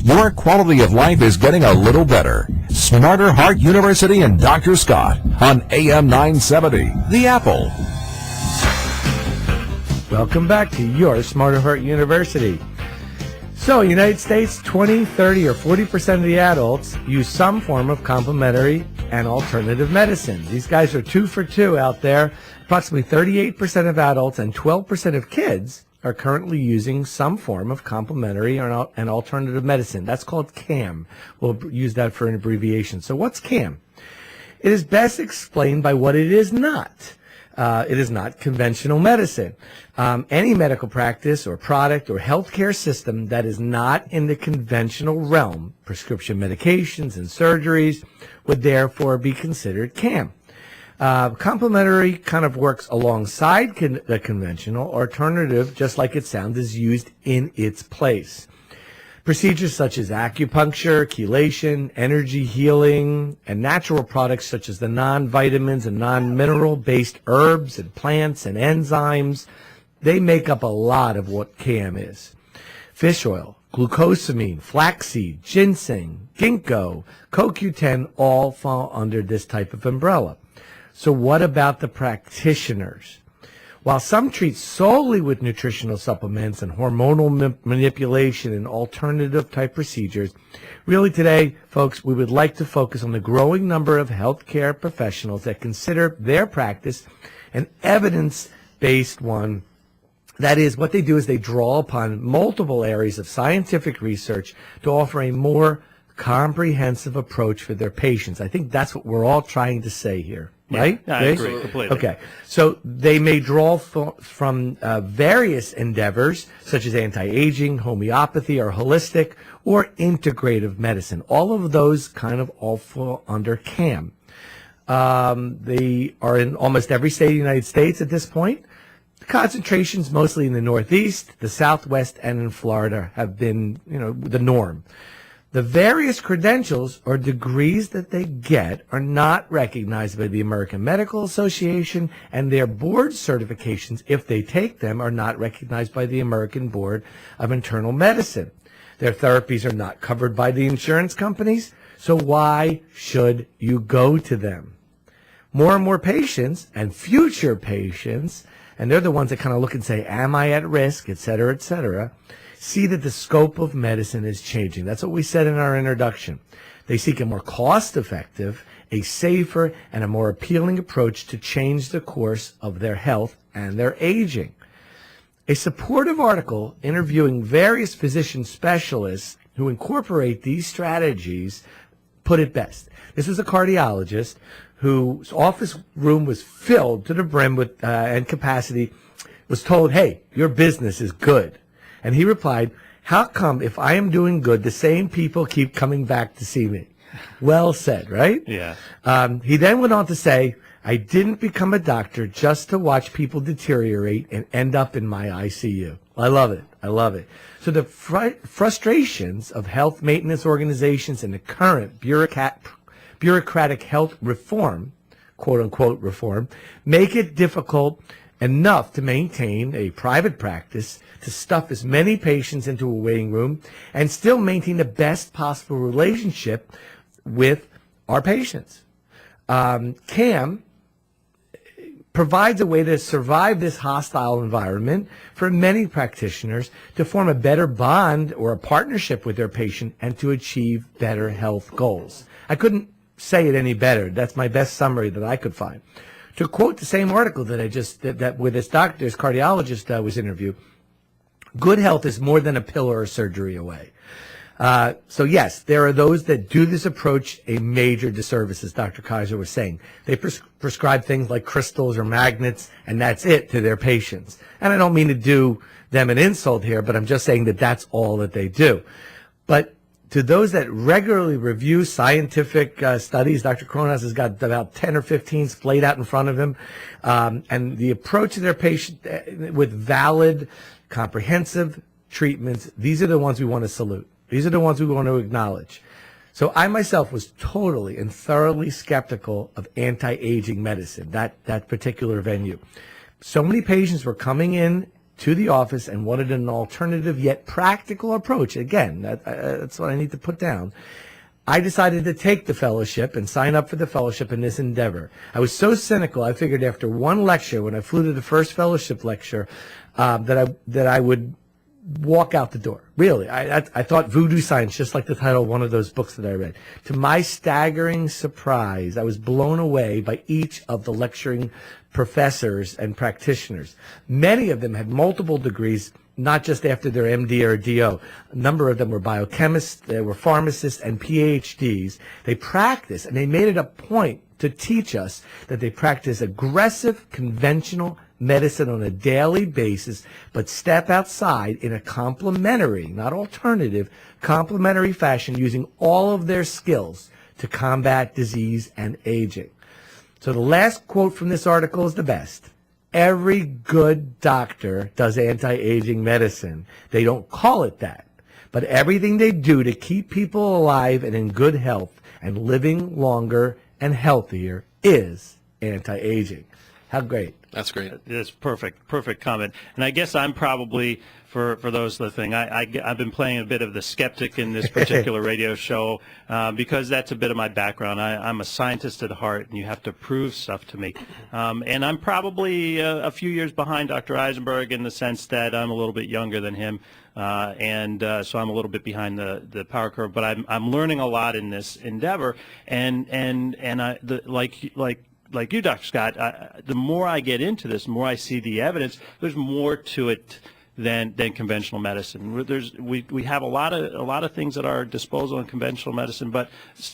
Your quality of life is getting a little better. Smarter Heart University and Dr. Scott on AM 970, The Apple. Welcome back to your Smarter Heart University. So, United States, 20, 30, or 40% of the adults use some form of complementary and alternative medicine. These guys are 2 for 2 out there. Approximately 38% of adults and 12% of kids are currently using some form of complementary and alternative medicine. That's called CAM. We'll use that for an abbreviation. So what's CAM? It is best explained by what it is not. It is not conventional medicine. Any medical practice or product or healthcare system that is not in the conventional realm, prescription medications and surgeries, would therefore be considered CAM. Complementary kind of works alongside the conventional. Alternative, just like it sounds, is used in its place. Procedures such as acupuncture, chelation, energy healing, and natural products such as the non-vitamins and non-mineral-based herbs and plants and enzymes, they make up a lot of what CAM is. Fish oil, glucosamine, flaxseed, ginseng, ginkgo, CoQ10 all fall under this type of umbrella. So what about the practitioners? While some treat solely with nutritional supplements and hormonal manipulation and alternative type procedures, really today, folks, we would like to focus on the growing number of healthcare professionals that consider their practice an evidence-based one. That is, what they do is they draw upon multiple areas of scientific research to offer a more comprehensive approach for their patients. I think that's what we're all trying to say here. Right? Yeah, I agree completely. Okay. So they may draw from various endeavors, such as anti-aging, homeopathy, or holistic, or integrative medicine. All of those kind of all fall under CAM. They are in almost every state of the United States at this point. The concentrations mostly in the Northeast, the Southwest, and in Florida have been, the norm. The various credentials or degrees that they get are not recognized by the American Medical Association, and their board certifications, if they take them, are not recognized by the American Board of Internal Medicine. Their therapies are not covered by the insurance companies, so why should you go to them? More and more patients and future patients, and they're the ones that kind of look and say, am I at risk, et cetera, see that the scope of medicine is changing. That's what we said in our introduction. They seek a more cost-effective, a safer, and a more appealing approach to change the course of their health and their aging. A supportive article interviewing various physician specialists who incorporate these strategies put it best. This was a cardiologist whose office room was filled to the brim with and capacity, was told, hey, your business is good. And he replied, how come if I am doing good, the same people keep coming back to see me? Well said, right? Yeah. He then went on to say, I didn't become a doctor just to watch people deteriorate and end up in my ICU. I love it. I love it. So the frustrations of health maintenance organizations and the current bureaucratic health reform, quote unquote reform, make it difficult enough to maintain a private practice, to stuff as many patients into a waiting room, and still maintain the best possible relationship with our patients. CAM provides a way to survive this hostile environment for many practitioners to form a better bond or a partnership with their patient and to achieve better health goals. I couldn't say it any better. That's my best summary that I could find. To quote the same article that where this cardiologist was interviewed, good health is more than a pill or a surgery away. So yes, there are those that do this approach a major disservice, as Dr. Kaiser was saying. They prescribe things like crystals or magnets, and that's it to their patients. And I don't mean to do them an insult here, but I'm just saying that that's all that they do. But to those that regularly review scientific studies, Dr. Kronos has got about 10 or 15 splayed out in front of him, and the approach to their patient with valid, comprehensive treatments, these are the ones we want to salute. These are the ones we want to acknowledge. So I myself was totally and thoroughly skeptical of anti-aging medicine, that particular venue. So many patients were coming in to the office and wanted an alternative yet practical approach. Again, that's what I need to put down. I decided to take the fellowship and sign up for the fellowship in this endeavor. I was so cynical, I figured after one lecture, when I flew to the first fellowship lecture, that I would walk out the door. Really, I thought voodoo science, just like the title of one of those books that I read. To my staggering surprise, I was blown away by each of the lecturing professors and practitioners. Many of them had multiple degrees, not just after their MD or DO. A number of them were biochemists, they were pharmacists and PhDs. They practiced, and they made it a point to teach us that they practice aggressive, conventional medicine on a daily basis, but step outside in a complementary, not alternative, complementary fashion, using all of their skills to combat disease and aging. So the last quote from this article is the best. Every good doctor does anti-aging medicine. They don't call it that, but everything they do to keep people alive and in good health and living longer and healthier is anti-aging. How great. That's great. That's perfect comment. And I guess I'm probably, for those listening, I've been playing a bit of the skeptic in this particular radio show because that's a bit of my background. I'm a scientist at heart, and you have to prove stuff to me. And I'm probably a few years behind Dr. Eisenberg in the sense that I'm a little bit younger than him, and so I'm a little bit behind the power curve. But I'm learning a lot in this endeavor, like you, Dr. Scott, the more I get into this, the more I see the evidence. There's more to it than conventional medicine. We have a lot of things at our disposal in conventional medicine, but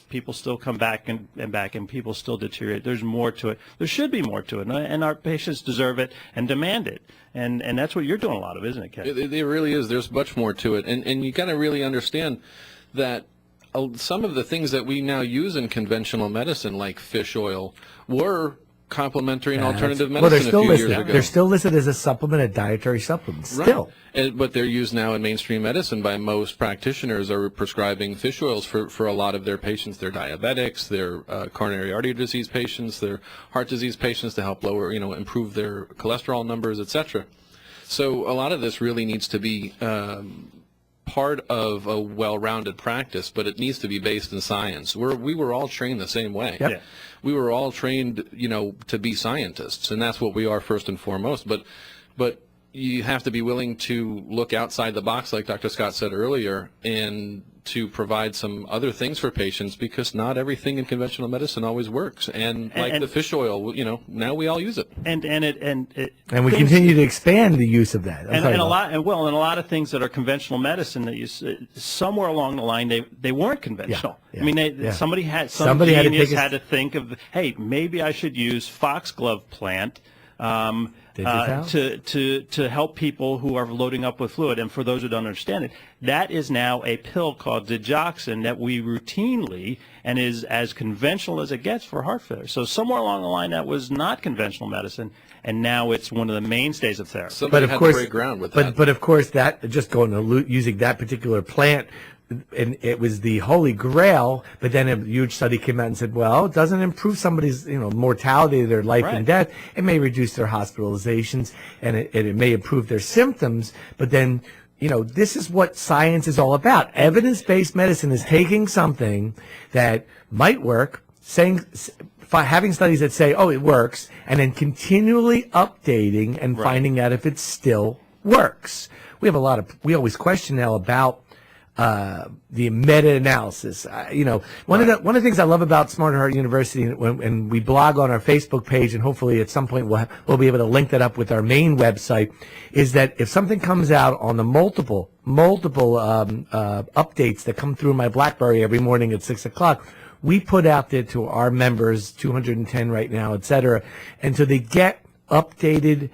people still come back and people still deteriorate. There's more to it. There should be more to it, and our patients deserve it and demand it. And that's what you're doing a lot of, isn't it, Ken? It really is. There's much more to it, and you got to really understand that some of the things that we now use in conventional medicine, like fish oil, were complementary and alternative medicine a few years ago. They're still listed as a supplement, a dietary supplement, still. Right. But they're used now in mainstream medicine by most practitioners are prescribing fish oils for a lot of their patients. They're diabetics, they're coronary artery disease patients, they're heart disease patients to help lower, improve their cholesterol numbers, etc. So a lot of this really needs to be part of a well-rounded practice, but it needs to be based in science. We were all trained the same way. Yep. Yeah. We were all trained, to be scientists, and that's what we are first and foremost. But you have to be willing to look outside the box, like Dr. Scott said earlier, and to provide some other things for patients, because not everything in conventional medicine always works. And the fish oil, now we all use it. And we continue to expand the use of that. And a lot of things that are conventional medicine that somewhere along the line they weren't conventional. Yeah, I mean, somebody had to think of, hey, maybe I should use foxglove plant. To help people who are loading up with fluid. And for those who don't understand it, that is now a pill called digoxin that we routinely, and is as conventional as it gets for heart failure. So somewhere along the line that was not conventional medicine, and now it's one of the mainstays of therapy. Somebody had to break ground with that. But of course, that just using that particular plant, and it was the holy grail, but then a huge study came out and said, well, it doesn't improve somebody's mortality, their life and death. It may reduce their hospitalizations, and it may improve their symptoms, but then this is what science is all about. Evidence-based medicine is taking something that might work, having studies that say, oh, it works, and then continually updating and finding out if it still works. We always question now about the meta-analysis. One of the things I love about Smarter Heart University, and we blog on our Facebook page, and hopefully at some point we'll be able to link that up with our main website, is that if something comes out on the multiple updates that come through my BlackBerry every morning at 6 o'clock, we put out there to our members, 210 right now, et cetera, and so they get updated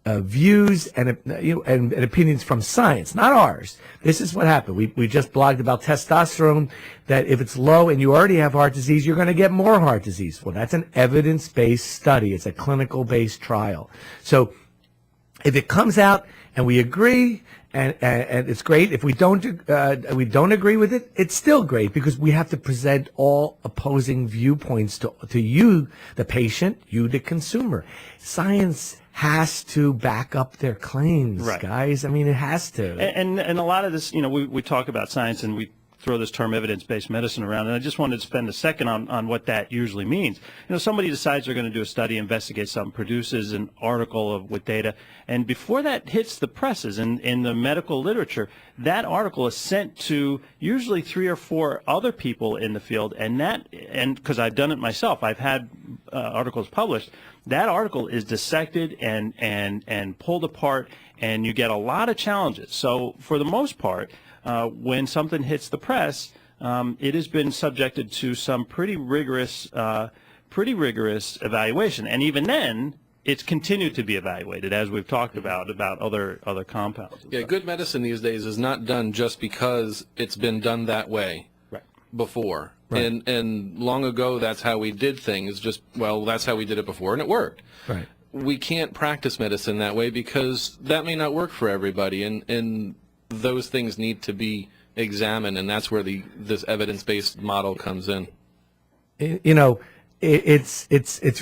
views and opinions from science, not ours. This is what happened. We just blogged about testosterone, that if it's low and you already have heart disease, you're going to get more heart disease. Well, that's an evidence-based study. It's a clinical-based trial. So if it comes out and we agree, and it's great. If we don't agree with it, it's still great, because we have to present all opposing viewpoints to you, the patient, you, the consumer. Science has to back up their claims, Right. guys. I mean, it has to. And a lot of this, we talk about science and we throw this term evidence-based medicine around, and I just wanted to spend a second on what that usually means. Somebody decides they're going to do a study, investigate something, produces an article with data, and before that hits the presses in the medical literature, that article is sent to usually 3 or 4 other people in the field, and because I've done it myself, I've had articles published. That article is dissected and pulled apart, and you get a lot of challenges. So for the most part, when something hits the press, it has been subjected to some pretty rigorous evaluation, and even then, it's continued to be evaluated, as we've talked about other compounds. Yeah, good medicine these days is not done just because it's been done that way before. Right. And long ago, that's how we did things. That's how we did it before, and it worked. Right. We can't practice medicine that way because that may not work for everybody, and those things need to be examined, and that's where this evidence-based model comes in. It's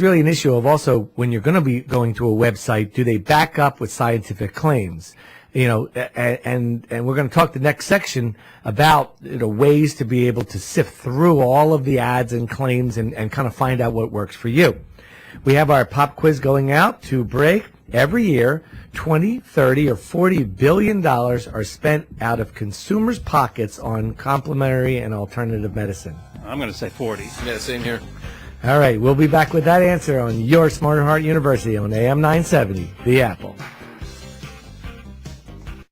really an issue of also when you're going to be going to a website, do they back up with scientific claims? And we're going to talk the next section about ways to be able to sift through all of the ads and claims and kind of find out what works for you. We have our pop quiz going out to break. Every year, 20, 30, or 40 billion dollars are spent out of consumers' pockets on complementary and alternative medicine. I'm going to say 40. Yeah, same here. All right, we'll be back with that answer on your Smarter Heart University on AM 970, The Apple.